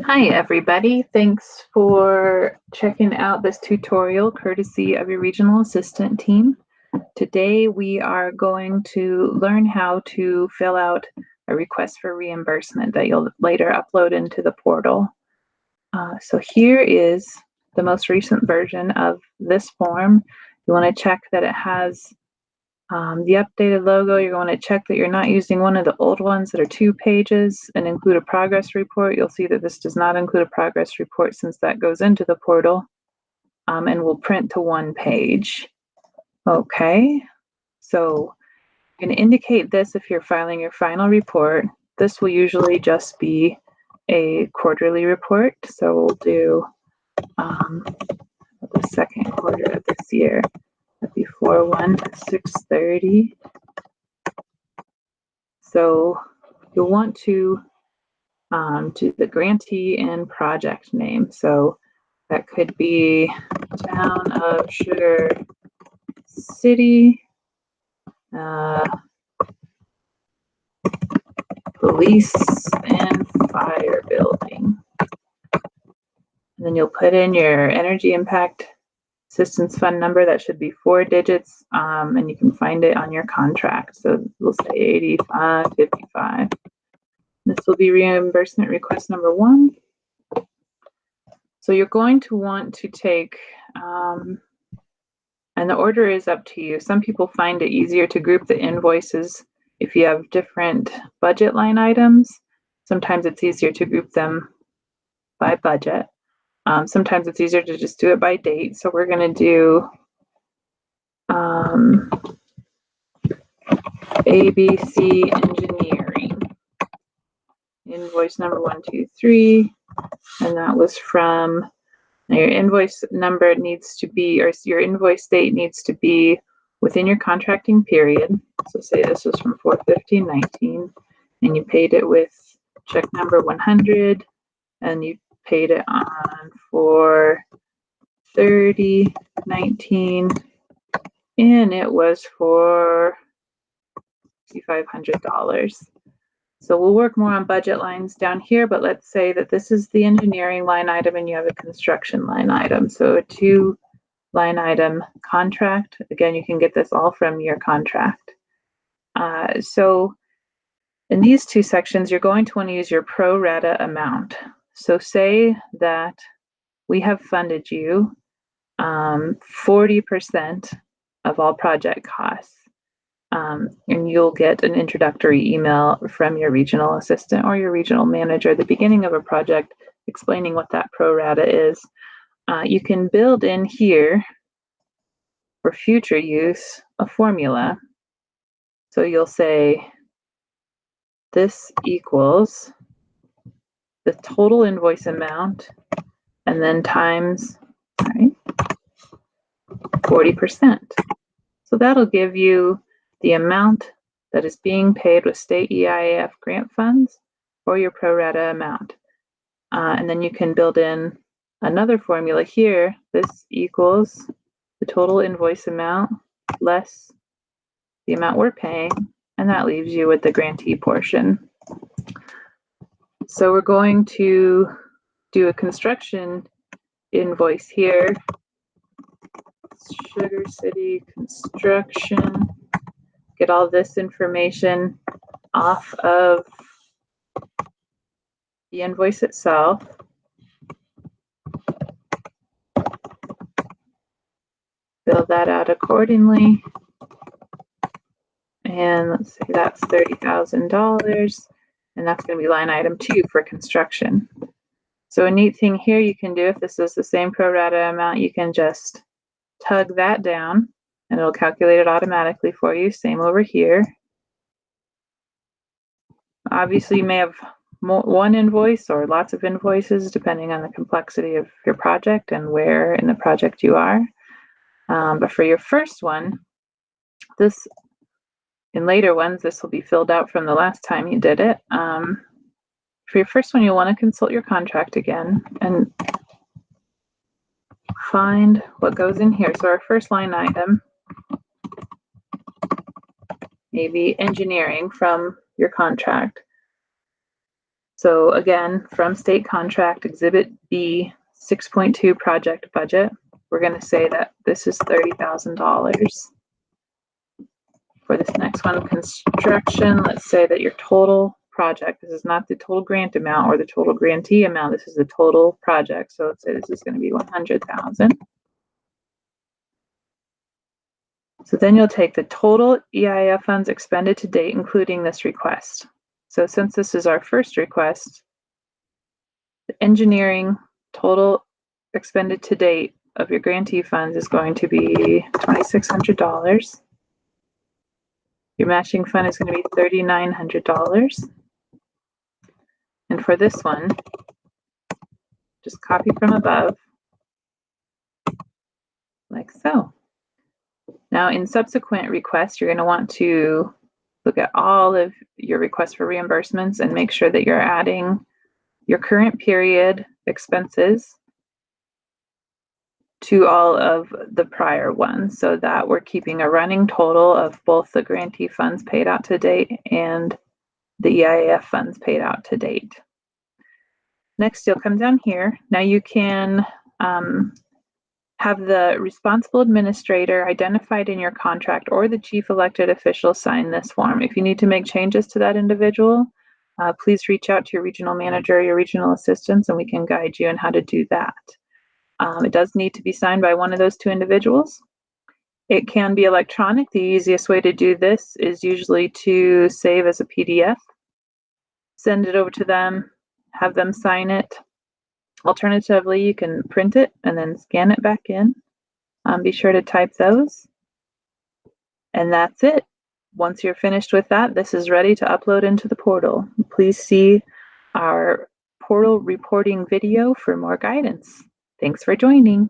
Hi everybody, thanks for checking out this tutorial courtesy of your regional assistant team. Today we are going to learn how to fill out a request for reimbursement that you'll later upload into the portal. So here is the most recent version of this form. You want to check that it has the updated logo. You're going to check that you're not using one of the old ones that are 2 pages and include a progress report. You'll see that this does not include a progress report since that goes into the portal and will print to 1 page. Okay, so you can indicate this if you're filing your final report. This will usually just be a quarterly report. So we'll do the second quarter of this year. Before 1/6/30. So you'll want to do the grantee and project name. So that could be Town of Sugar City, Police and Fire Building. And then you'll put in your Energy Impact Assistance Fund number. That should be 4 digits, and you can find it on your contract. So we'll say 8555. This will be reimbursement request number 1. So you're going to want to take, and the order is up to you. Some people find it easier to group the invoices if you have different budget line items. Sometimes it's easier to group them by budget. Sometimes it's easier to just do it by date. So we're going to do ABC Engineering. Invoice number 123, and that was from, your invoice number needs to be, or your invoice date needs to be within your contracting period. So say this was from 4/15/19, and you paid it with check number 100, and you paid it on 4/30/19, and it was for $6,500. So we'll work more on budget lines down here, but let's say that this is the engineering line item and you have a construction line item. So a 2 line item contract. Again, you can get this all from your contract. So in these 2 sections, you're going to want to use your pro rata amount. So say that we have funded you 40% of all project costs. And you'll get an introductory email from your regional assistant or your regional manager at the beginning of a project explaining what that pro rata is. You can build in here for future use a formula. So you'll say this equals the total invoice amount and then times 40%. So that'll give you the amount that is being paid with state EIF grant funds or your pro rata amount. And then you can build in another formula here. This equals the total invoice amount less the amount we're paying, and that leaves you with the grantee portion. So we're going to do a construction invoice here. Sugar City Construction. Get all this information off of the invoice itself. Fill that out accordingly. And let's say that's $30,000. And that's going to be line item 2 for construction. So a neat thing here you can do, if this is the same pro rata amount, you can just tug that down and it'll calculate it automatically for you. Same over here. Obviously, you may have one invoice or lots of invoices depending on the complexity of your project and where in the project you are. But for your first one, this, in later ones, this will be filled out from the last time you did it. For your first one, you'll want to consult your contract again and find what goes in here. So our first line item may be engineering from your contract. So again, from state contract, Exhibit B, 6.2 project budget, we're going to say that this is $30,000. For this next one, construction, let's say that your total project, this is not the total grant amount or the total grantee amount, this is the total project. So let's say this is going to be 100,000. So then you'll take the total EIF funds expended to date, including this request. So since this is our first request, the engineering total expended to date of your grantee funds is going to be $2,600. Your matching fund is going to be $3,900. And for this one, just copy from above, like so. Now in subsequent requests, you're going to want to look at all of your requests for reimbursements and make sure that you're adding your current period expenses to all of the prior ones so that we're keeping a running total of both the grantee funds paid out to date and the EIF funds paid out to date. Next, you'll come down here. Now you can have the responsible administrator identified in your contract or the chief elected official sign this form. If you need to make changes to that individual, please reach out to your regional manager or your regional assistants and we can guide you on how to do that. It does need to be signed by one of those two individuals. It can be electronic. The easiest way to do this is usually to save as a PDF, send it over to them, have them sign it. Alternatively, you can print it and then scan it back in. Be sure to type those. And that's it. Once you're finished with that, this is ready to upload into the portal. Please see our portal reporting video for more guidance. Thanks for joining.